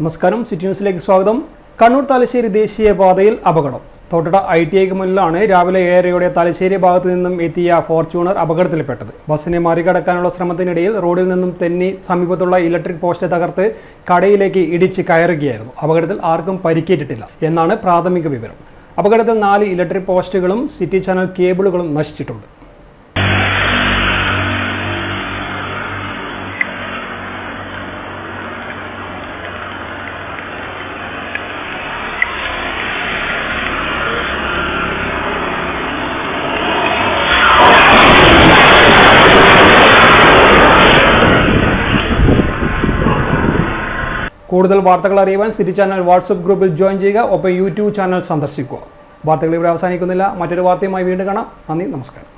നമസ്കാരം, സിറ്റി ന്യൂസിലേക്ക് സ്വാഗതം. കണ്ണൂർ തലശ്ശേരി ദേശീയപാതയിൽ അപകടം. തോട്ടട ITIക്ക് മുന്നിലാണ് രാവിലെ 7:30-ഓടെ തലശ്ശേരി ഭാഗത്തു നിന്നും എത്തിയ ഫോർച്യൂണർ അപകടത്തിൽപ്പെട്ടത്. ബസ്സിനെ മറികടക്കാനുള്ള ശ്രമത്തിനിടയിൽ റോഡിൽ നിന്നും തെന്നി സമീപത്തുള്ള ഇലക്ട്രിക് പോസ്റ്റ് തകർത്ത് കടയിലേക്ക് ഇടിച്ച് കയറുകയായിരുന്നു. അപകടത്തിൽ ആർക്കും പരിക്കേറ്റിട്ടില്ല എന്നാണ് പ്രാഥമിക വിവരം. അപകടത്തിൽ 4 ഇലക്ട്രിക് പോസ്റ്റുകളും സിറ്റി ചാനൽ കേബിളുകളും നശിച്ചിട്ടുണ്ട്. കൂടുതൽ വാർത്തകൾ അറിയുവാൻ സിറ്റി ചാനൽ വാട്സപ്പ് ഗ്രൂപ്പിൽ ജോയിൻ ചെയ്യുക. ഒപ്പം YouTube ചാനൽ സന്ദർശിക്കുക. വാർത്തകൾ ഇവിടെ അവസാനിക്കുന്നില്ല. മറ്റൊരു വാർത്തയുമായി വീണ്ടും കാണാം. നന്ദി, നമസ്കാരം.